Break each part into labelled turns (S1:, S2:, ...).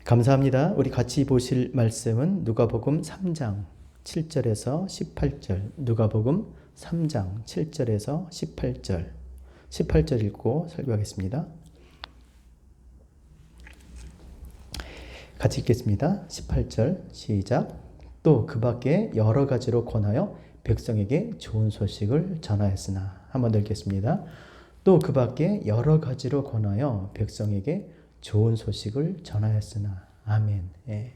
S1: 감사합니다. 우리 같이 보실 말씀은 누가복음 3장 7절에서 18절, 누가복음 3장 7절에서 18절, 18절 읽고 설교하겠습니다. 같이 읽겠습니다. 18절 시작. 또 그 밖에 여러 가지로 권하여 백성에게 좋은 소식을 전하였으나. 한번 더 읽겠습니다. 또 그 밖에 여러 가지로 권하여 백성에게 좋은 소식을 전하였으나. 아멘. 예.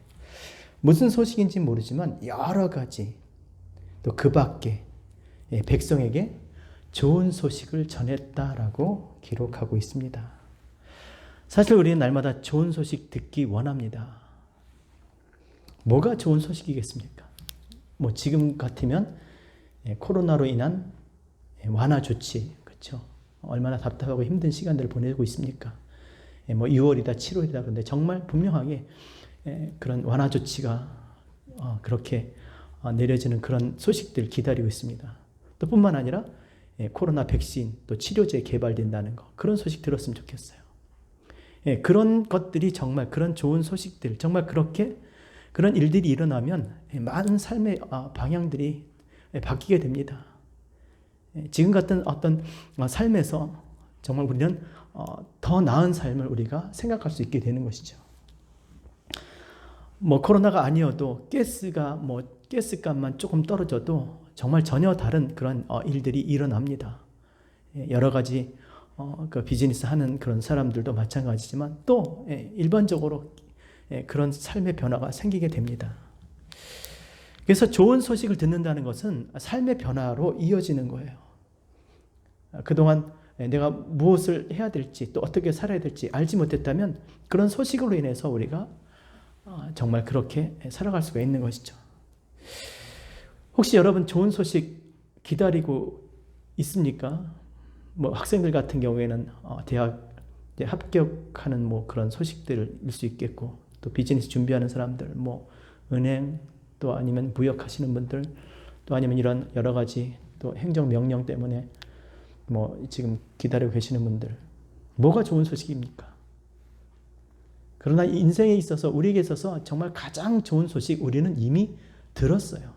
S1: 무슨 소식인지 모르지만 여러 가지, 또 그 밖에 백성에게 좋은 소식을 전했다라고 기록하고 있습니다. 사실 우리는 날마다 좋은 소식 듣기 원합니다. 뭐가 좋은 소식이겠습니까? 뭐 지금 같으면 코로나로 인한 완화 조치, 그렇죠? 얼마나 답답하고 힘든 시간들을 보내고 있습니까? 뭐 6월이다 7월이다 그런데 정말 분명하게 그런 완화 조치가 그렇게 내려지는 그런 소식들 기다리고 있습니다. 또 뿐만 아니라 코로나 백신 또 치료제 개발된다는 거, 그런 소식 들었으면 좋겠어요. 그런 것들이 정말, 그런 좋은 소식들, 정말 그렇게 그런 일들이 일어나면 많은 삶의 방향들이 바뀌게 됩니다. 지금 같은 어떤 삶에서 정말 우리는 더 나은 삶을 우리가 생각할 수 있게 되는 것이죠. 뭐 코로나가 아니어도 가스값만 조금 떨어져도 정말 전혀 다른 그런 일들이 일어납니다. 여러 가지 그 비즈니스 하는 그런 사람들도 마찬가지지만 또 일반적으로 그런 삶의 변화가 생기게 됩니다. 그래서 좋은 소식을 듣는다는 것은 삶의 변화로 이어지는 거예요. 그동안 내가 무엇을 해야 될지 또 어떻게 살아야 될지 알지 못했다면 그런 소식으로 인해서 우리가 정말 그렇게 살아갈 수가 있는 것이죠. 혹시 여러분 좋은 소식 기다리고 있습니까? 뭐 학생들 같은 경우에는 대학 합격하는 뭐 그런 소식들일 수 있겠고, 또 비즈니스 준비하는 사람들, 뭐 은행, 또 아니면 무역하시는 분들, 또 아니면 이런 여러 가지 또 행정명령 때문에 뭐 지금 기다리고 계시는 분들, 뭐가 좋은 소식입니까? 그러나 인생에 있어서, 우리에게 있어서 정말 가장 좋은 소식 우리는 이미 들었어요.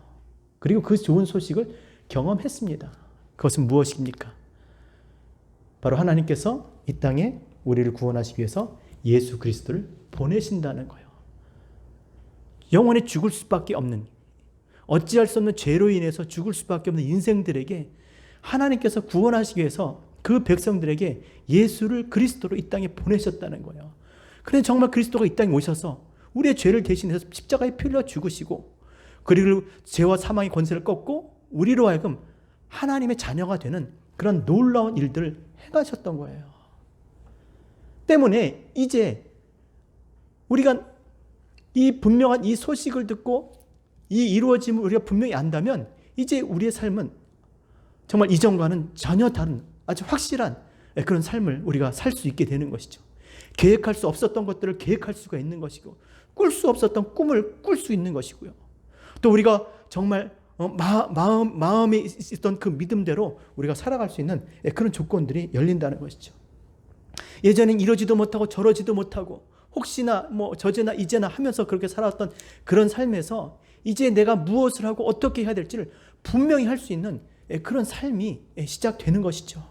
S1: 그리고 그 좋은 소식을 경험했습니다. 그것은 무엇입니까? 바로 하나님께서 이 땅에 우리를 구원하시기 위해서 예수 그리스도를 보내신다는 거예요. 영원히 죽을 수밖에 없는, 어찌할 수 없는 죄로 인해서 죽을 수밖에 없는 인생들에게 하나님께서 구원하시기 위해서 그 백성들에게 예수를 그리스도로 이 땅에 보내셨다는 거예요. 그런데 정말 그리스도가 이 땅에 오셔서 우리의 죄를 대신해서 십자가에 피 흘려 죽으시고, 그리고 죄와 사망의 권세를 꺾고 우리로 하여금 하나님의 자녀가 되는 그런 놀라운 일들을 행하셨던 거예요. 때문에 이제 우리가 이 분명한 이 소식을 듣고 이 이루어짐을 우리가 분명히 안다면 이제 우리의 삶은 정말 이전과는 전혀 다른 아주 확실한 그런 삶을 우리가 살 수 있게 되는 것이죠. 계획할 수 없었던 것들을 계획할 수가 있는 것이고, 꿀 수 없었던 꿈을 꿀 수 있는 것이고요. 또 우리가 정말 마음에 있던 그 믿음대로 우리가 살아갈 수 있는 그런 조건들이 열린다는 것이죠. 예전엔 이러지도 못하고 저러지도 못하고 혹시나 뭐 저제나 이제나 하면서 그렇게 살아왔던 그런 삶에서 이제 내가 무엇을 하고 어떻게 해야 될지를 분명히 할 수 있는 그런 삶이 시작되는 것이죠.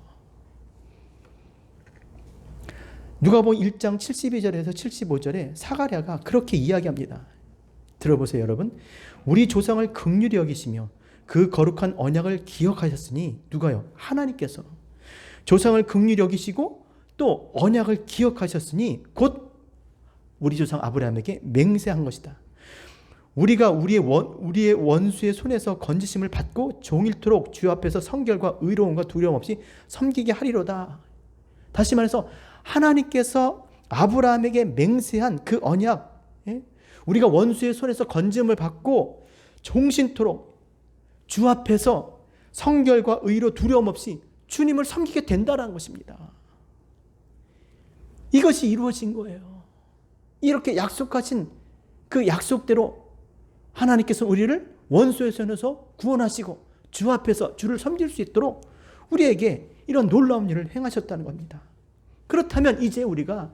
S1: 누가복음 1장 72절에서 75절에 사가랴가 그렇게 이야기합니다. 들어보세요, 여러분. 우리 조상을 긍휼히 여기시며 그 거룩한 언약을 기억하셨으니, 누가요? 하나님께서 조상을 긍휼히 여기시고 또 언약을 기억하셨으니 곧 우리 조상 아브라함에게 맹세한 것이다. 우리가 우리의 원수의 손에서 건지심을 받고 종일토록 주 앞에서 성결과 의로움과 두려움 없이 섬기게 하리로다. 다시 말해서 하나님께서 아브라함에게 맹세한 그 언약, 우리가 원수의 손에서 건짐을 받고 종신토록 주 앞에서 성결과 의로 두려움 없이 주님을 섬기게 된다는 것입니다. 이것이 이루어진 거예요. 이렇게 약속하신 그 약속대로 하나님께서 우리를 원수의 손에서 구원하시고 주 앞에서 주를 섬길 수 있도록 우리에게 이런 놀라운 일을 행하셨다는 겁니다. 그렇다면 이제 우리가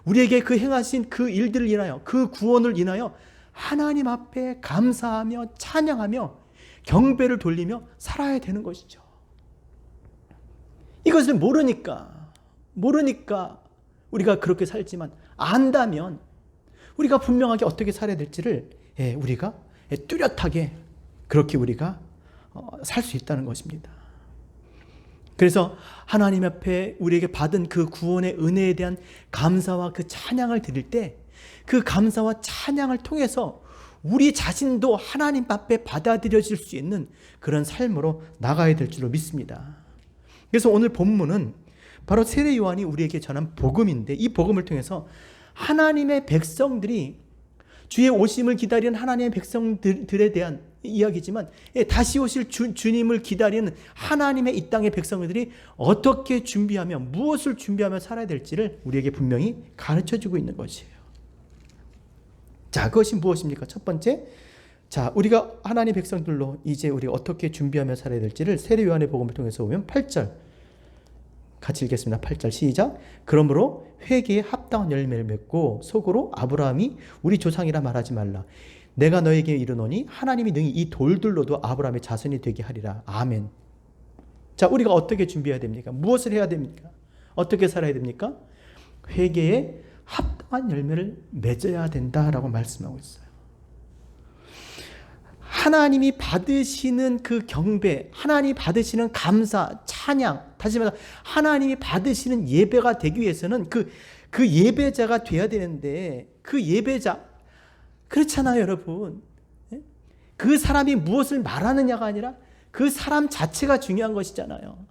S1: 우리에게 그 행하신 그 일들을 인하여, 그 구원을 인하여 하나님 앞에 감사하며 찬양하며 경배를 돌리며 살아야 되는 것이죠. 이것을 모르니까 우리가 그렇게 살지만, 안다면 우리가 분명하게 어떻게 살아야 될지를 우리가 뚜렷하게 그렇게 우리가 살 수 있다는 것입니다. 그래서 하나님 앞에 우리에게 받은 그 구원의 은혜에 대한 감사와 그 찬양을 드릴 때, 그 감사와 찬양을 통해서 우리 자신도 하나님 앞에 받아들여질 수 있는 그런 삶으로 나가야 될 줄로 믿습니다. 그래서 오늘 본문은 바로 세례 요한이 우리에게 전한 복음인데, 이 복음을 통해서 하나님의 백성들이, 주의 오심을 기다리는 하나님의 백성들에 대한 이야기지만, 다시 오실 주님을 기다리는 하나님의 이 땅의 백성들이 어떻게 준비하며, 무엇을 준비하며 살아야 될지를 우리에게 분명히 가르쳐주고 있는 것이에요. 자, 그것이 무엇입니까? 첫 번째, 자, 우리가 하나님 백성들로 이제 우리가 어떻게 준비하며 살아야 될지를 세례 요한의 복음을 통해서 보면 8절 같이 읽겠습니다. 8절 시작. 그러므로 회개에 합당한 열매를 맺고 속으로 아브라함이 우리 조상이라 말하지 말라. 내가 너에게 이르노니 하나님이 능히 이 돌들로도 아브라함의 자손이 되게 하리라. 아멘. 자, 우리가 어떻게 준비해야 됩니까? 무엇을 해야 됩니까? 어떻게 살아야 됩니까? 회개에 합당한 열매를 맺어야 된다라고 말씀하고 있어요. 하나님이 받으시는 그 경배, 하나님이 받으시는 감사, 찬양, 다시 말해서 하나님이 받으시는 예배가 되기 위해서는 그 예배자가 돼야 되는데, 그 예배자, 그렇잖아요, 여러분. 그 사람이 무엇을 말하느냐가 아니라 그 사람 자체가 중요한 것이잖아요.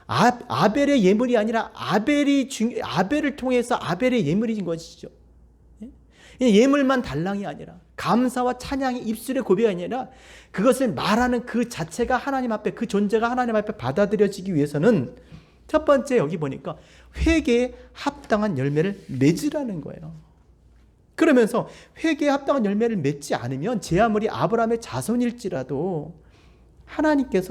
S1: 아벨의 예물이 아니라 아벨을 통해서 아벨의 예물인 것이죠. 예물만 달랑이 아니라, 감사와 찬양이 입술의 고백이 아니라 그것을 말하는 그 자체가 하나님 앞에, 그 존재가 하나님 앞에 받아들여지기 위해서는 첫 번째 여기 보니까 회개에 합당한 열매를 맺으라는 거예요. 그러면서 회개에 합당한 열매를 맺지 않으면 제 아무리 아브라함의 자손일지라도 하나님께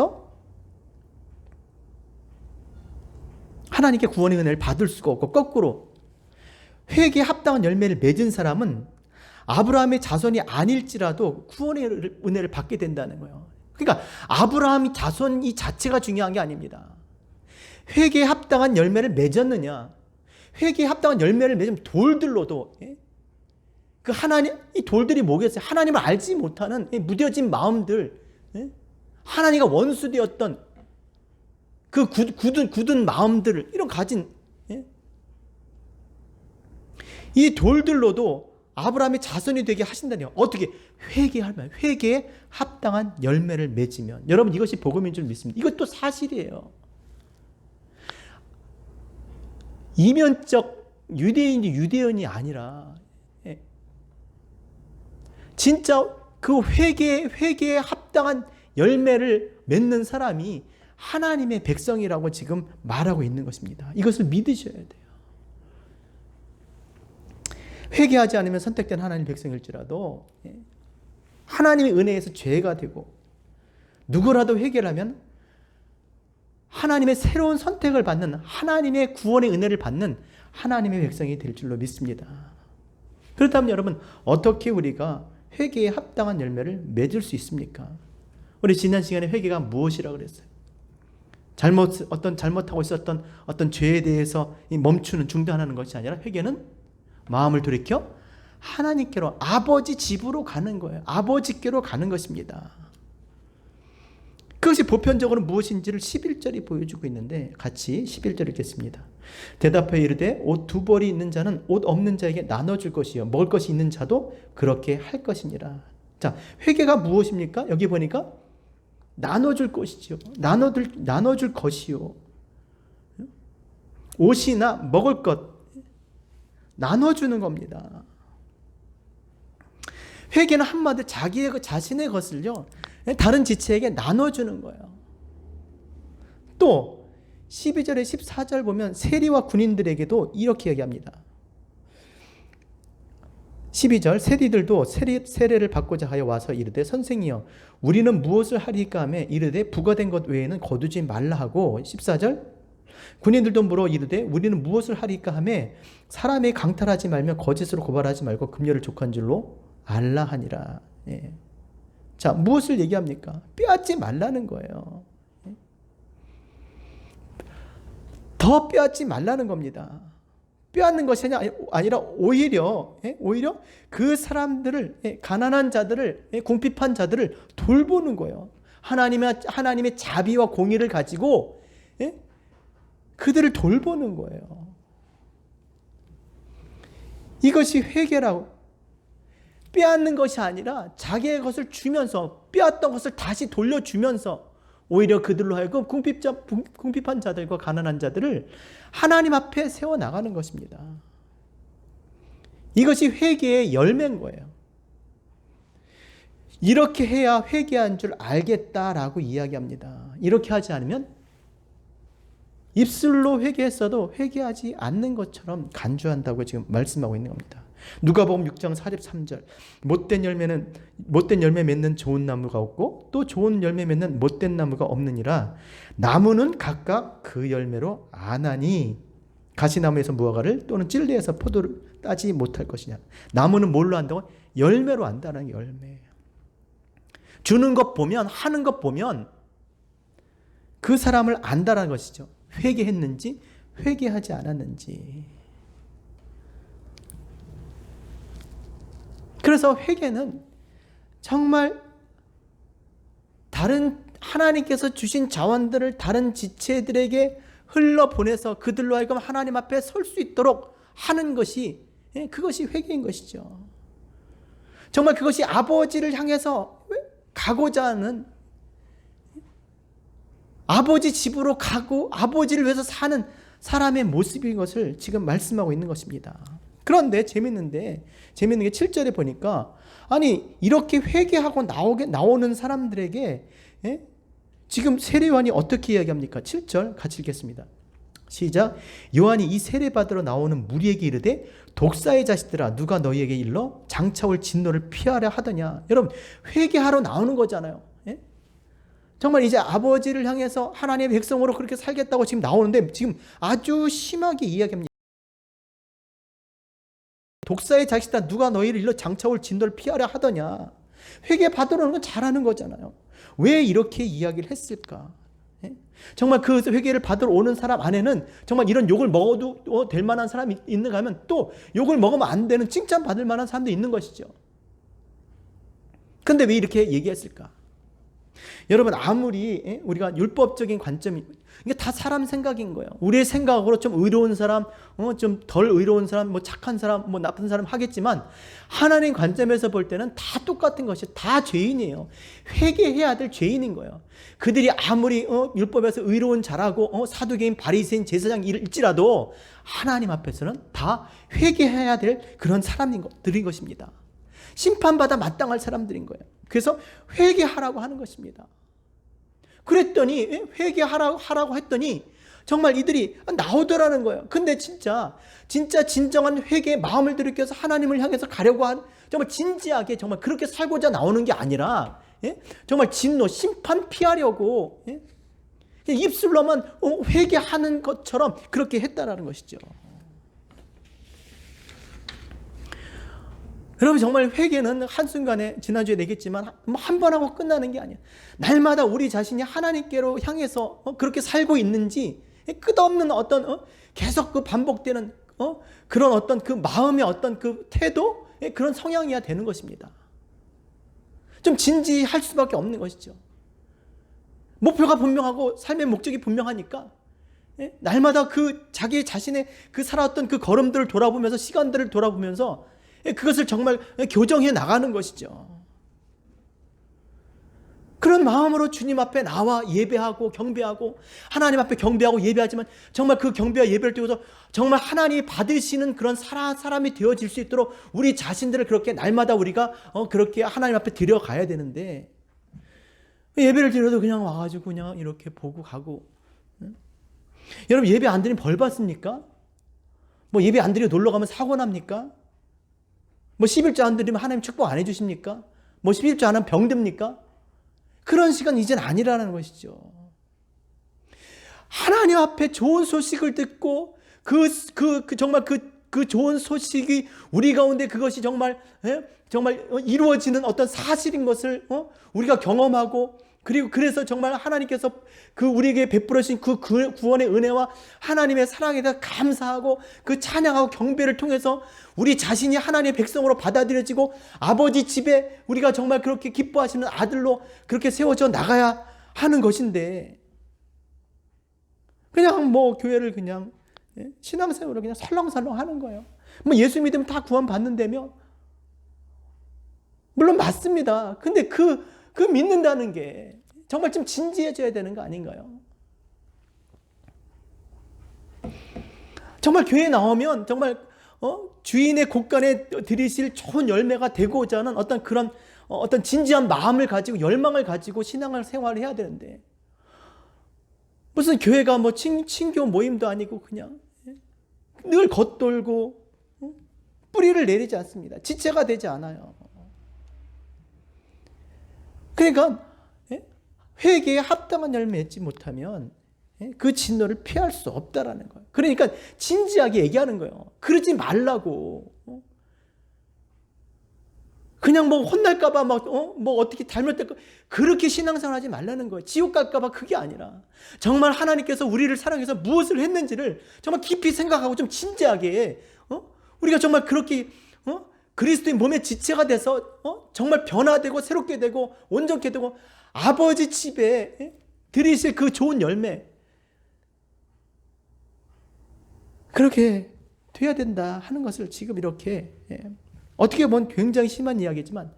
S1: 구원의 은혜를 받을 수가 없고, 거꾸로 회개에 합당한 열매를 맺은 사람은 아브라함의 자손이 아닐지라도 구원의 은혜를 받게 된다는 거예요. 그러니까 아브라함이 자손이 자체가 중요한 게 아닙니다. 회개에 합당한 열매를 맺었느냐, 회개에 합당한 열매를 맺으면 돌들로도, 그 하나님, 이 돌들이 뭐겠어요? 하나님을 알지 못하는 무뎌진 마음들, 하나님과 원수되었던 그 굳은 마음들을 이런 가진 이 돌들로도 아브라함의 자손이 되게 하신다니요. 어떻게? 회개하면, 회개에 합당한 열매를 맺으면. 여러분, 이것이 복음인 줄 믿습니다. 이것도 사실이에요. 이면적 유대인이 유대인이 아니라 진짜 그 회개에 합당한 열매를 맺는 사람이 하나님의 백성이라고 지금 말하고 있는 것입니다. 이것을 믿으셔야 돼요. 회개하지 않으면 선택된 하나님 백성일지라도 하나님의 은혜에서 죄가 되고, 누구라도 회개를 하면 하나님의 새로운 선택을 받는, 하나님의 구원의 은혜를 받는 하나님의 백성이 될 줄로 믿습니다. 그렇다면 여러분, 어떻게 우리가 회개에 합당한 열매를 맺을 수 있습니까? 우리 지난 시간에 회개가 무엇이라고 그랬어요? 잘못하고 있었던 어떤 죄에 대해서 멈추는, 중단하는 것이 아니라 회개는 마음을 돌이켜 하나님께로, 아버지 집으로 가는 거예요. 아버지께로 가는 것입니다. 그것이 보편적으로 무엇인지를 11절이 보여주고 있는데, 같이 11절 읽겠습니다. 대답하여 이르되 옷 2벌이 있는 자는 옷 없는 자에게 나눠줄 것이요 먹을 것이 있는 자도 그렇게 할 것이니라. 자, 회개가 무엇입니까? 여기 보니까 나눠줄 것이죠. 나눠줄 것이요, 옷이나 먹을 것 나눠주는 겁니다. 회개는 한마디로 자신의 것을요, 다른 지체에게 나눠주는 거예요. 또 12절에 14절 보면 세리와 군인들에게도 이렇게 얘기합니다. 12절 세리들도 세례를 받고자 하여 와서 이르되 선생이여 우리는 무엇을 하리까 하며 이르되 부과된 것 외에는 거두지 말라 하고, 14절 군인들도 물어 이르되 우리는 무엇을 하리까 하매 사람이 강탈하지 말며 거짓으로 고발하지 말고 금료를 족한 줄로 알라 하니라. 예. 자, 무엇을 얘기합니까? 빼앗지 말라는 거예요. 더 빼앗지 말라는 겁니다. 빼앗는 것이 아니라 오히려 그 사람들을, 가난한 자들을, 궁핍한 자들을 돌보는 거예요. 하나님의 자비와 공의를 가지고 그들을 돌보는 거예요. 이것이 회개라고. 빼앗는 것이 아니라 자기의 것을 주면서, 빼앗던 것을 다시 돌려주면서 오히려 그들로 하여금 궁핍한 자들과 가난한 자들을 하나님 앞에 세워나가는 것입니다. 이것이 회개의 열매인 거예요. 이렇게 해야 회개한 줄 알겠다라고 이야기합니다. 이렇게 하지 않으면 입술로 회개했어도 회개하지 않는 것처럼 간주한다고 지금 말씀하고 있는 겁니다. 누가복음 6장 43절 못된 열매 맺는 좋은 나무가 없고 또 좋은 열매 맺는 못된 나무가 없느니라. 나무는 각각 그 열매로 아나니 가시나무에서 무화과를 또는 찔레에서 포도를 따지 못할 것이냐. 나무는 뭘로 안다고? 열매로 안다는 열매. 주는 것 보면, 하는 것 보면 그 사람을 안다는 것이죠. 회개했는지 회개하지 않았는지. 그래서 회개는 정말 다른 하나님께서 주신 자원들을 다른 지체들에게 흘러보내서 그들로 하여금 하나님 앞에 설 수 있도록 하는 것이, 그것이 회개인 것이죠. 정말 그것이 아버지를 향해서 가고자 하는, 아버지 집으로 가고 아버지를 위해서 사는 사람의 모습인 것을 지금 말씀하고 있는 것입니다. 그런데 재밌는 게 7절에 보니까, 아니 이렇게 회개하고 나오는 사람들에게 지금 세례요한이 어떻게 이야기합니까? 7절 같이 읽겠습니다. 시작. 요한이 이 세례받으러 나오는 무리에게 이르되 독사의 자식들아 누가 너희에게 일러 장차올 진노를 피하려 하더냐. 여러분, 회개하러 나오는 거잖아요. 정말 이제 아버지를 향해서 하나님의 백성으로 그렇게 살겠다고 지금 나오는데 지금 아주 심하게 이야기합니다. 독사의 자식들아 누가 너희를 일러 장차올 진노를 피하려 하더냐. 회개 받으러 오는 건 잘하는 거잖아요. 왜 이렇게 이야기를 했을까? 정말 그 회개를 받으러 오는 사람 안에는 정말 이런 욕을 먹어도 될 만한 사람이 있는가 하면 또 욕을 먹으면 안 되는 칭찬받을 만한 사람도 있는 것이죠. 근데 왜 이렇게 얘기했을까? 여러분, 아무리 우리가 율법적인 관점이, 이게 다 사람 생각인 거예요. 우리의 생각으로 좀 의로운 사람, 좀 덜 의로운 사람, 뭐 착한 사람, 뭐 나쁜 사람 하겠지만 하나님 관점에서 볼 때는 다 똑같은 것이, 다 죄인이에요. 회개해야 될 죄인인 거예요. 그들이 아무리 율법에서 의로운 자라고 사두개인 바리새인 제사장일지라도 하나님 앞에서는 다 회개해야 될 그런 사람들인 것입니다. 심판받아 마땅할 사람들인 거예요. 그래서 회개하라고 하는 것입니다. 그랬더니 회개하라고 했더니 정말 이들이 나오더라는 거예요. 근데 진짜 진정한 회개의 마음을 들이켜서 하나님을 향해서 가려고 한, 정말 진지하게 정말 그렇게 살고자 나오는 게 아니라 정말 진노, 심판 피하려고 입술로만 회개하는 것처럼 그렇게 했다라는 것이죠. 여러분, 정말 회개는 한순간에, 지난주에 얘기했지만 한 번 하고 끝나는 게 아니야. 날마다 우리 자신이 하나님께로 향해서 그렇게 살고 있는지, 끝없는 어떤 계속 그 반복되는 그런 어떤 그 마음의 어떤 그 태도, 그런 성향이어야 되는 것입니다. 좀 진지할 수밖에 없는 것이죠. 목표가 분명하고 삶의 목적이 분명하니까 날마다 그 자기 자신의 그 살아왔던 그 걸음들을 돌아보면서, 시간들을 돌아보면서 그것을 정말 교정해 나가는 것이죠. 그런 마음으로 주님 앞에 나와 예배하고 경배하고, 하나님 앞에 경배하고 예배하지만 정말 그 경배와 예배를 통해서 정말 하나님이 받으시는 그런 사람이 되어질 수 있도록 우리 자신들을 그렇게 날마다 우리가 그렇게 하나님 앞에 드려가야 되는데, 예배를 드려도 그냥 와가지고 그냥 이렇게 보고 가고. 여러분, 예배 안 드리면 벌 받습니까? 뭐 예배 안 드리고 놀러 가면 사고 납니까? 뭐 11조 안 드리면 하나님 축복 안 해주십니까? 뭐 11조 안 하면 병듭니까? 그런 시간 이젠 아니라는 것이죠. 하나님 앞에 좋은 소식을 듣고 정말 그 좋은 소식이 우리 가운데 그것이 정말 정말 이루어지는 어떤 사실인 것을 우리가 경험하고, 그리고 그래서 정말 하나님께서 우리에게 베풀어 주신 그 구원의 은혜와 하나님의 사랑에 대해 감사하고 그 찬양하고 경배를 통해서 우리 자신이 하나님의 백성으로 받아들여지고 아버지 집에 우리가 정말 그렇게 기뻐하시는 아들로 그렇게 세워져 나가야 하는 것인데, 그냥 뭐 교회를 그냥 신앙생활을 그냥 설렁설렁 하는 거예요. 뭐 예수 믿으면 다 구원 받는다며? 물론 맞습니다. 근데 그 믿는다는 게 정말 좀 진지해져야 되는 거 아닌가요? 정말 교회에 나오면 정말 주인의 곳간에 들이실 좋은 열매가 되고자 하는 어떤 그런 어떤 진지한 마음을 가지고 열망을 가지고 신앙을 생활을 해야 되는데, 무슨 교회가 뭐 친교 모임도 아니고 그냥 늘 겉돌고 뿌리를 내리지 않습니다. 지체가 되지 않아요. 그러니까 회개에 합당한 열매 맺지 못하면 그 진노를 피할 수 없다라는 거예요. 그러니까 진지하게 얘기하는 거예요. 그러지 말라고. 그냥 뭐 혼날까봐 뭐 어떻게 잘못될까, 그렇게 신앙생활 하지 말라는 거예요. 지옥 갈까봐 그게 아니라 정말 하나님께서 우리를 사랑해서 무엇을 했는지를 정말 깊이 생각하고 좀 진지하게 우리가 정말 그렇게 그리스도의 몸의 지체가 돼서 정말 변화되고 새롭게 되고 온전케 되고 아버지 집에 들이실 그 좋은 열매, 그렇게 돼야 된다 하는 것을 지금 이렇게 어떻게 보면 굉장히 심한 이야기지만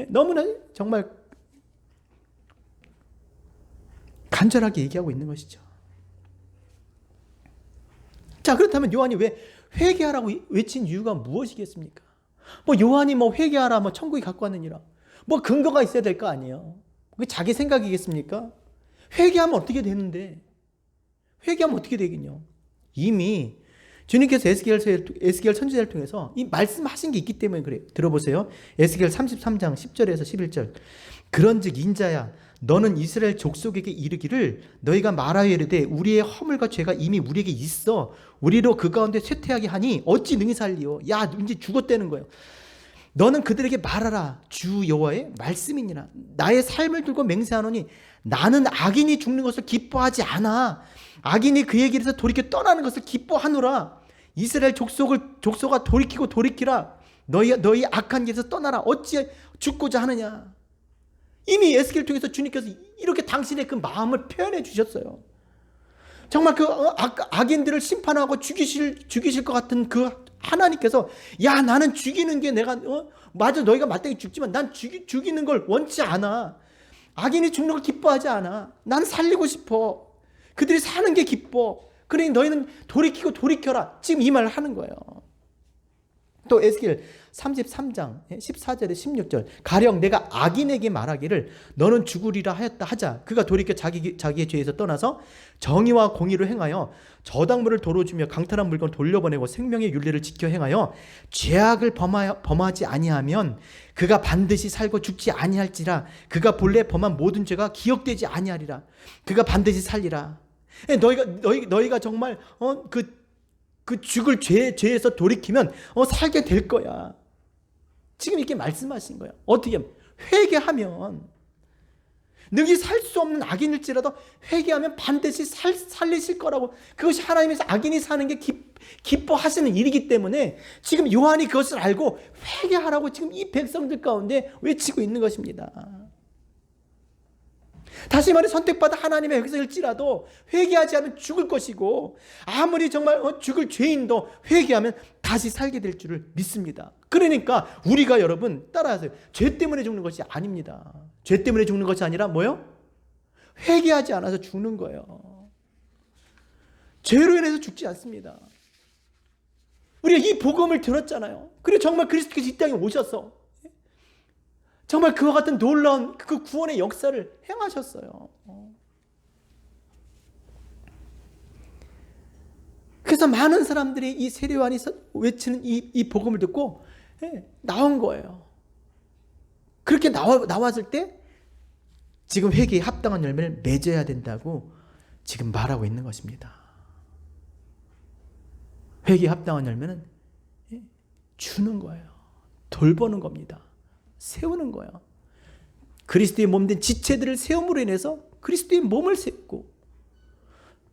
S1: 너무나 정말 간절하게 얘기하고 있는 것이죠. 자, 그렇다면 요한이 왜 회개하라고 외친 이유가 무엇이겠습니까? 뭐 요한이 뭐 회개하라, 뭐 천국이 갖고 왔느니라, 뭐 근거가 있어야 될 거 아니에요. 그게 자기 생각이겠습니까? 회개하면 어떻게 되는데? 회개하면 어떻게 되겠냐? 이미 주님께서 에스겔 선지자를 통해서 이 말씀하신 게 있기 때문에 그래요. 들어보세요. 에스겔 33장 10절에서 11절. 그런즉 인자야, 너는 이스라엘 족속에게 이르기를 너희가 말하여 이르되 우리의 허물과 죄가 이미 우리에게 있어 우리로 그 가운데 쇠퇴하게 하니 어찌 능히 살리오. 야, 이제 죽었다는 거예요. 너는 그들에게 말하라. 주 여호와의 말씀이니라. 나의 삶을 들고 맹세하노니 나는 악인이 죽는 것을 기뻐하지 않아. 악인이 그의 길에서 돌이켜 떠나는 것을 기뻐하노라. 이스라엘 족속아 돌이키라. 너희 악한 길에서 떠나라. 어찌 죽고자 하느냐. 이미 에스겔 통해서 주님께서 이렇게 당신의 그 마음을 표현해 주셨어요. 정말 그 악인들을 심판하고 죽이실 것 같은 그 하나님께서, 야, 나는 죽이는 게 내가 맞아, 너희가 마땅히 죽지만 난 죽이는 걸 원치 않아. 악인이 죽는 걸 기뻐하지 않아. 난 살리고 싶어. 그들이 사는 게 기뻐. 그러니 너희는 돌이켜라. 지금 이 말을 하는 거예요. 또 에스겔 33장 14절에 16절. 가령 내가 악인에게 말하기를 너는 죽으리라 하였다 하자. 그가 돌이켜 자기의 죄에서 떠나서 정의와 공의로 행하여 저당물을 도로 주며 강탈한 물건 돌려보내고 생명의 율례를 지켜 행하여 죄악을 범하지 아니하면 그가 반드시 살고 죽지 아니할지라. 그가 본래 범한 모든 죄가 기억되지 아니하리라. 그가 반드시 살리라. 너희가 정말 그 죽을 죄에서 돌이키면 살게 될 거야. 지금 이렇게 말씀하신 거예요. 어떻게 하면? 회개하면, 능히 살 수 없는 악인일지라도 회개하면 반드시 살리실 거라고. 그것이 하나님께서 악인이 사는 게 기뻐하시는 일이기 때문에 지금 요한이 그것을 알고 회개하라고 지금 이 백성들 가운데 외치고 있는 것입니다. 다시 말해, 선택받아 하나님의 백성일지라도 회개하지 않으면 죽을 것이고, 아무리 정말 죽을 죄인도 회개하면 다시 살게 될 줄을 믿습니다. 그러니까 우리가, 여러분 따라하세요, 죄 때문에 죽는 것이 아닙니다. 죄 때문에 죽는 것이 아니라 뭐요? 회개하지 않아서 죽는 거예요. 죄로 인해서 죽지 않습니다. 우리가 이 복음을 들었잖아요. 그리고 정말 그리스도께서 이 땅에 오셔서 정말 그와 같은 놀라운 그 구원의 역사를 행하셨어요. 그래서 많은 사람들이 이 세례요한이 외치는 이 복음을 듣고 나온 거예요. 그렇게 나왔을 때 지금 회개에 합당한 열매를 맺어야 된다고 지금 말하고 있는 것입니다. 회개에 합당한 열매는 주는 거예요. 돌보는 겁니다. 세우는 거예요. 그리스도의 몸된 지체들을 세움으로 인해서 그리스도의 몸을 세우고,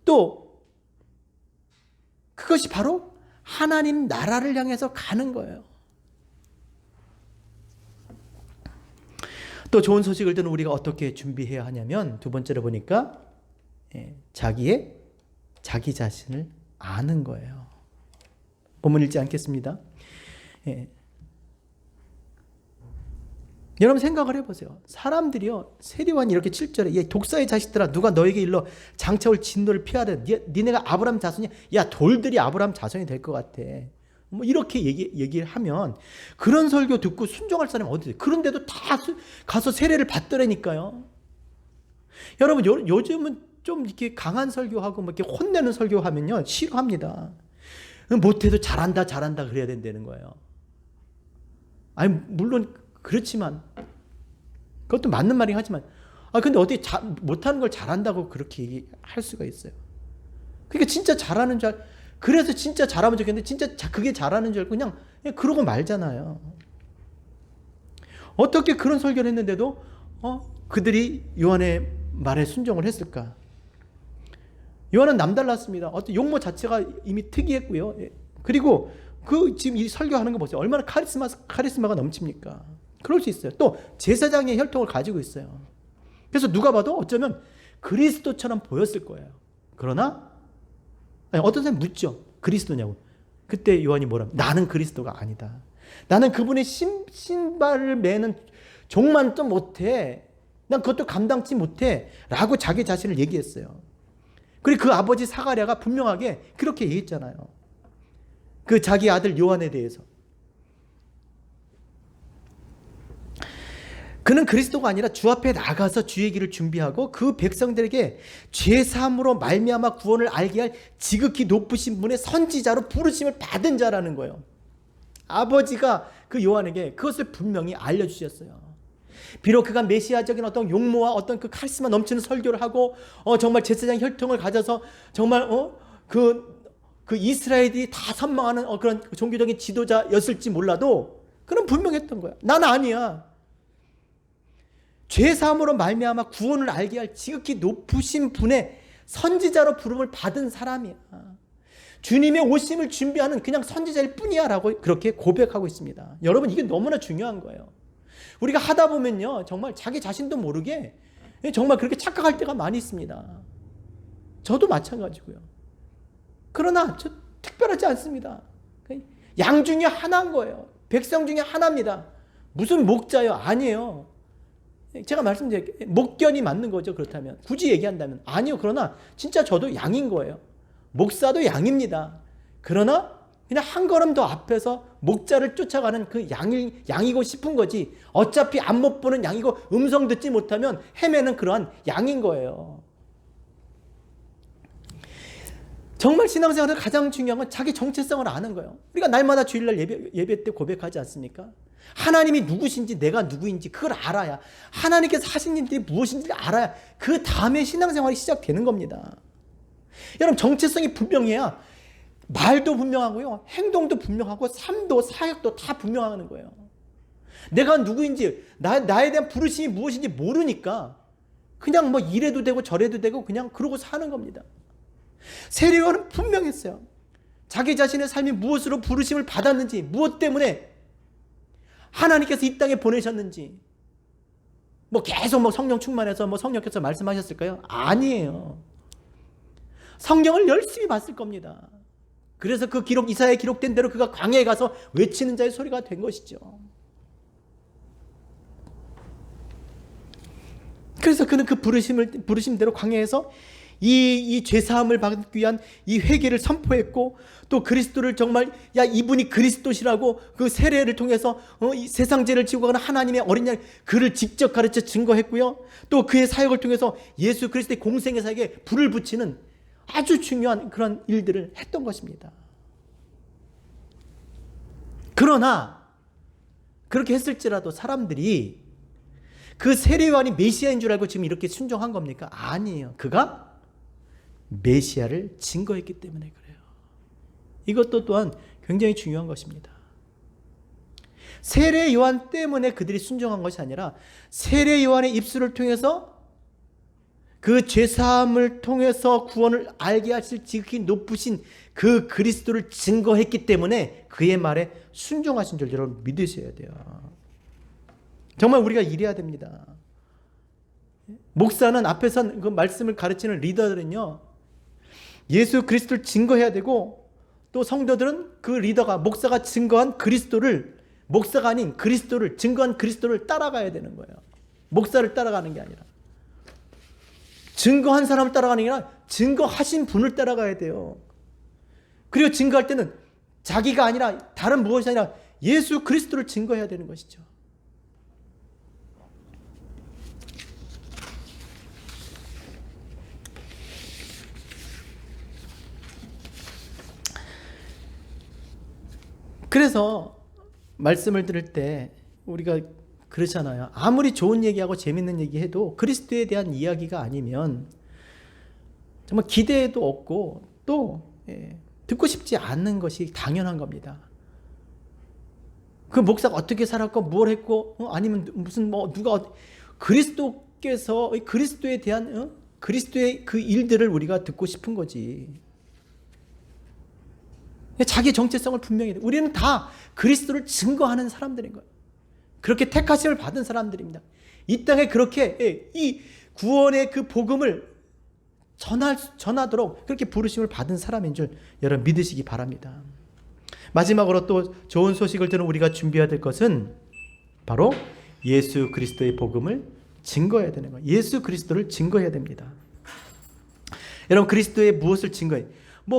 S1: 또 그것이 바로 하나님 나라를 향해서 가는 거예요. 또 좋은 소식을 듣는 우리가 어떻게 준비해야 하냐면, 두 번째로 보니까 자기 자신을 아는 거예요. 본문 읽지 않겠습니다. 여러분 생각을 해보세요. 사람들이요, 세리완이 이렇게 7절에 독사의 자식들아, 누가 너에게 일러 장차올 진노를 피하려. 니네가 아브라함 자손이야? 야, 돌들이 아브라함 자손이 될 것 같아. 뭐 이렇게 얘기를 하면, 그런 설교 듣고 순종할 사람이 어디 있어요? 그런데도 다 가서 세례를 받더라니까요. 여러분, 요즘은 좀 이렇게 강한 설교하고 뭐 이렇게 혼내는 설교하면요, 싫어합니다. 못해도 잘한다 그래야 된다는 거예요. 아니, 물론 그렇지만, 그것도 맞는 말이긴 하지만, 근데 어떻게 못하는 걸 잘한다고 그렇게 얘기할 수가 있어요? 그러니까 진짜 잘하는 줄 그래서 진짜 잘하면 좋겠는데, 진짜 그게 잘하는 줄 알고 그냥 그러고 말잖아요. 어떻게 그런 설교를 했는데도 그들이 요한의 말에 순종을 했을까? 요한은 남달랐습니다. 어떤 용모 자체가 이미 특이했고요. 그리고 지금 이 설교하는 거 보세요. 얼마나 카리스마가 넘칩니까? 그럴 수 있어요. 또 제사장의 혈통을 가지고 있어요. 그래서 누가 봐도 어쩌면 그리스도처럼 보였을 거예요. 그러나 어떤 사람이 묻죠. 그리스도냐고. 그때 요한이 뭐라면, 나는 그리스도가 아니다. 나는 그분의 신발을 매는 종만 좀 못해. 난 그것도 감당치 못해. 라고 자기 자신을 얘기했어요. 그리고 그 아버지 사가랴가 분명하게 그렇게 얘기했잖아요. 그 자기 아들 요한에 대해서. 그는 그리스도가 아니라 주 앞에 나가서 주의 길을 준비하고 그 백성들에게 죄사함으로 말미암아 구원을 알게 할 지극히 높으신 분의 선지자로 부르심을 받은 자라는 거예요. 아버지가 그 요한에게 그것을 분명히 알려주셨어요. 비록 그가 메시아적인 어떤 용모와 어떤 그 카리스마 넘치는 설교를 하고 정말 제사장 혈통을 가져서 정말 그 이스라엘이 다 선망하는 그런 종교적인 지도자였을지 몰라도, 그는 분명했던 거야. 나는 아니야. 죄사함으로 말미암아 구원을 알게 할 지극히 높으신 분의 선지자로 부름을 받은 사람이야. 주님의 오심을 준비하는 그냥 선지자일 뿐이야 라고 그렇게 고백하고 있습니다. 여러분, 이게 너무나 중요한 거예요. 우리가 하다 보면요, 정말 자기 자신도 모르게 정말 그렇게 착각할 때가 많이 있습니다. 저도 마찬가지고요. 그러나 저 특별하지 않습니다. 양 중에 하나인 거예요. 백성 중에 하나입니다. 무슨 목자요? 아니에요. 제가 말씀드릴게요. 목견이 맞는 거죠. 그렇다면 굳이 얘기한다면 아니요. 그러나 진짜 저도 양인 거예요. 목사도 양입니다. 그러나 그냥 한 걸음 더 앞에서 목자를 쫓아가는 그 양이고 싶은 거지, 어차피 안 못 보는 양이고 음성 듣지 못하면 헤매는 그러한 양인 거예요. 정말 신앙생활에서 가장 중요한 건 자기 정체성을 아는 거예요. 우리가 날마다 주일날 예배 때 고백하지 않습니까? 하나님이 누구신지, 내가 누구인지 그걸 알아야, 하나님께서 하신 일이 무엇인지 알아야 그 다음에 신앙생활이 시작되는 겁니다. 여러분, 정체성이 분명해야 말도 분명하고요, 행동도 분명하고 삶도 사역도 다 분명하는 거예요. 내가 누구인지, 나에 대한 부르심이 무엇인지 모르니까 그냥 뭐 이래도 되고 저래도 되고 그냥 그러고 사는 겁니다. 세례요한은 분명했어요. 자기 자신의 삶이 무엇으로 부르심을 받았는지, 무엇 때문에 하나님께서 이 땅에 보내셨는지, 뭐 계속 뭐 성령 충만해서 뭐 성령께서 말씀하셨을까요? 아니에요. 성경을 열심히 봤을 겁니다. 그래서 그 이사야에 기록된 대로 그가 광야에 가서 외치는 자의 소리가 된 것이죠. 그래서 그는 그 부르심대로 광야에서 이 죄사함을 받기 위한 이 회개를 선포했고, 또 그리스도를 정말 이분이 그리스도시라고 그 세례를 통해서 이 세상 죄를 지고 가는 하나님의 어린 양 그를 직접 가르쳐 증거했고요. 또 그의 사역을 통해서 예수 그리스도의 공생의 사역에 불을 붙이는 아주 중요한 그런 일들을 했던 것입니다. 그러나 그렇게 했을지라도 사람들이 그 세례요한이 메시아인 줄 알고 지금 이렇게 순종한 겁니까? 아니에요. 그가 메시아를 증거했기 때문에 그래요. 이것도 또한 굉장히 중요한 것입니다. 세례 요한 때문에 그들이 순종한 것이 아니라 세례 요한의 입술을 통해서 그 죄사함을 통해서 구원을 알게 하실 지극히 높으신 그 그리스도를 증거했기 때문에 그의 말에 순종하신 줄 여러분 믿으셔야 돼요. 정말 우리가 이래야 됩니다. 목사는 앞에서 그 말씀을 가르치는 리더들은요, 예수 그리스도를 증거해야 되고, 또 성도들은 그 리더가, 목사가 증거한 그리스도를, 목사가 아닌 그리스도를, 증거한 그리스도를 따라가야 되는 거예요. 목사를 따라가는 게 아니라, 증거한 사람을 따라가는 게 아니라 증거하신 분을 따라가야 돼요. 그리고 증거할 때는 자기가 아니라, 다른 무엇이 아니라 예수 그리스도를 증거해야 되는 것이죠. 그래서 말씀을 들을 때 우리가 그렇잖아요. 아무리 좋은 얘기하고 재밌는 얘기해도 그리스도에 대한 이야기가 아니면 정말 기대도 없고 또 듣고 싶지 않는 것이 당연한 겁니다. 그 목사가 어떻게 살았고 뭘 했고 아니면 무슨 누가 그리스도께서 그리스도에 대한 그리스도의 그 일들을 우리가 듣고 싶은 거지. 자기의 정체성을 분명히 해요. 우리는 다 그리스도를 증거하는 사람들인 거예요. 그렇게 택하심을 받은 사람들입니다. 이 땅에 그렇게 이 구원의 그 복음을 전하도록 그렇게 부르심을 받은 사람인 줄 여러분 믿으시기 바랍니다. 마지막으로 또 좋은 소식을 들은 우리가 준비해야 될 것은 바로 예수 그리스도의 복음을 증거해야 되는 거예요. 예수 그리스도를 증거해야 됩니다. 여러분 그리스도의 무엇을 증거해요?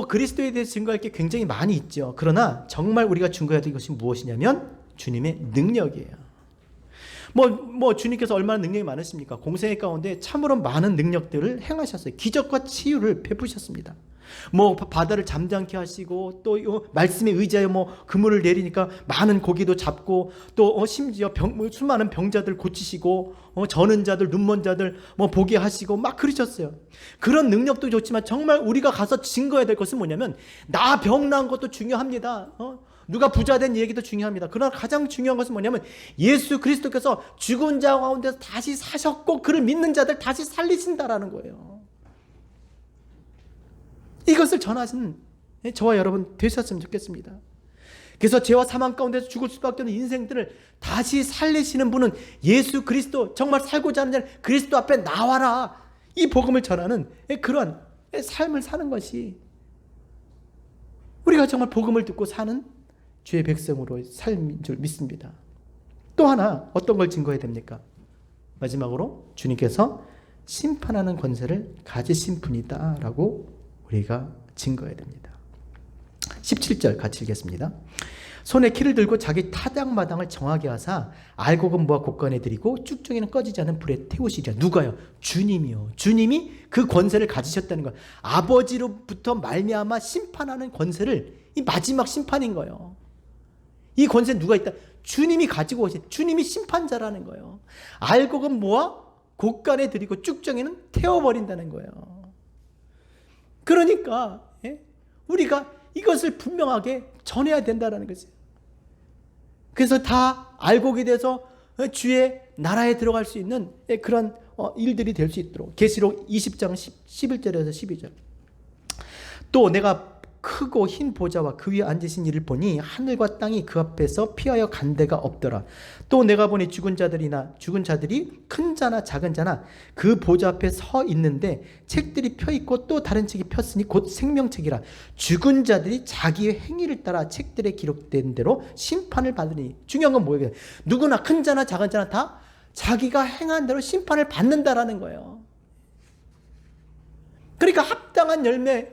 S1: 그리스도에 대해서 증거할 게 굉장히 많이 있죠. 그러나 정말 우리가 증거해야 될 것이 무엇이냐면 주님의 능력이에요. 주님께서 얼마나 능력이 많으십니까? 공생애 가운데 참으로 많은 능력들을 행하셨어요. 기적과 치유를 베푸셨습니다. 바다를 잠잠케 하시고 또 말씀에 의지하여 그물을 내리니까 많은 고기도 잡고 또 심지어 수많은 병자들 고치시고 저는 자들 눈먼 자들 보게 하시고 막 그러셨어요. 그런 능력도 좋지만 정말 우리가 가서 증거해야 될 것은 뭐냐면 나 병 나은 것도 중요합니다. 누가 부자 된 얘기도 중요합니다. 그러나 가장 중요한 것은 뭐냐면 예수 그리스도께서 죽은 자 가운데서 다시 사셨고 그를 믿는 자들 다시 살리신다라는 거예요. 이것을 전하신 저와 여러분 되셨으면 좋겠습니다. 그래서 죄와 사망 가운데서 죽을 수밖에 없는 인생들을 다시 살리시는 분은 예수 그리스도, 정말 살고자 하는 자는 그리스도 앞에 나와라, 이 복음을 전하는 그런 삶을 사는 것이 우리가 정말 복음을 듣고 사는 주의 백성으로 삶인 줄 믿습니다. 또 하나 어떤 걸 증거해야 됩니까? 마지막으로 주님께서 심판하는 권세를 가지신 분이다 라고 우리가 증거해야 됩니다. 17절 같이 읽겠습니다. 손에 키를 들고 자기 타작마당을 정하게 하사 알곡은 모아 곳간에 들이고 쭉정이는 꺼지지 않은 불에 태우시리라. 누가요? 주님이요. 주님이 그 권세를 가지셨다는 거예요. 아버지로부터 말미암아 심판하는 권세를, 이 마지막 심판인 거예요. 이 권세 누가 있다? 주님이 가지고 오신, 주님이 심판자라는 거예요. 알곡은 모아 곳간에 들이고 쭉정이는 태워버린다는 거예요. 그러니까 우리가 이것을 분명하게 전해야 된다는 것이에요. 그래서 다 알곡이 돼서 주의 나라에 들어갈 수 있는 그런 일들이 될 수 있도록. 계시록 20장 11절에서 12절. 또 내가 크고 흰 보좌와 그 위에 앉으신 이를 보니 하늘과 땅이 그 앞에서 피하여 간 데가 없더라. 또 내가 보니 죽은 자들이 큰 자나 작은 자나 그 보좌 앞에 서 있는데 책들이 펴 있고 또 다른 책이 폈으니 곧 생명책이라. 죽은 자들이 자기의 행위를 따라 책들에 기록된 대로 심판을 받으니. 중요한 건 뭐예요? 누구나 큰 자나 작은 자나 다 자기가 행한 대로 심판을 받는다라는 거예요. 그러니까 합당한 열매,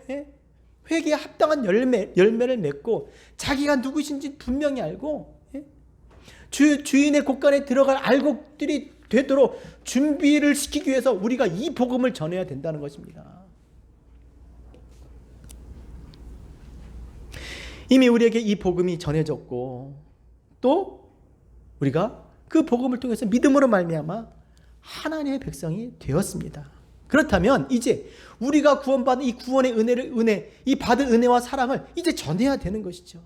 S1: 회개에 합당한 열매를 맺고 자기가 누구신지 분명히 알고 주인의 곳간에 들어갈 알곡들이 되도록 준비를 시키기 위해서 우리가 이 복음을 전해야 된다는 것입니다. 이미 우리에게 이 복음이 전해졌고 또 우리가 그 복음을 통해서 믿음으로 말미암아 하나님의 백성이 되었습니다. 그렇다면 이제 우리가 구원받은 이 구원의 이 받은 은혜와 사랑을 이제 전해야 되는 것이죠.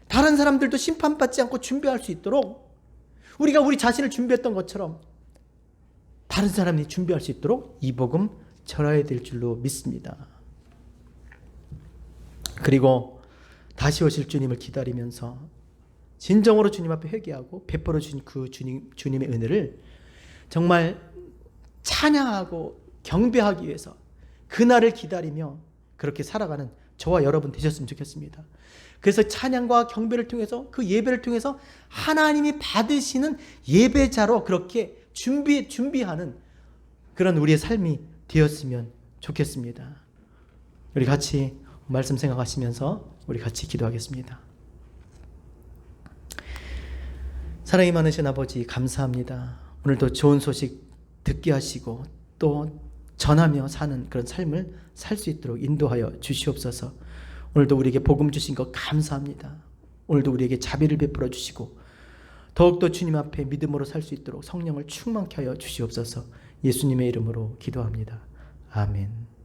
S1: 다른 사람들도 심판받지 않고 준비할 수 있도록 우리가 우리 자신을 준비했던 것처럼 다른 사람이 준비할 수 있도록 이 복음 전해야 될 줄로 믿습니다. 그리고 다시 오실 주님을 기다리면서 진정으로 주님 앞에 회개하고 베풀어 주신 그 주님의 은혜를 정말 찬양하고 경배하기 위해서 그날을 기다리며 그렇게 살아가는 저와 여러분 되셨으면 좋겠습니다. 그래서 찬양과 경배를 통해서 그 예배를 통해서 하나님이 받으시는 예배자로 그렇게 준비하는 그런 우리의 삶이 되었으면 좋겠습니다. 우리 같이 말씀 생각하시면서 우리 같이 기도하겠습니다. 사랑이 많으신 아버지 감사합니다. 오늘도 좋은 소식 듣게 하시고 또 전하며 사는 그런 삶을 살 수 있도록 인도하여 주시옵소서. 오늘도 우리에게 복음 주신 것 감사합니다. 오늘도 우리에게 자비를 베풀어 주시고 더욱더 주님 앞에 믿음으로 살 수 있도록 성령을 충만케 하여 주시옵소서. 예수님의 이름으로 기도합니다. 아멘.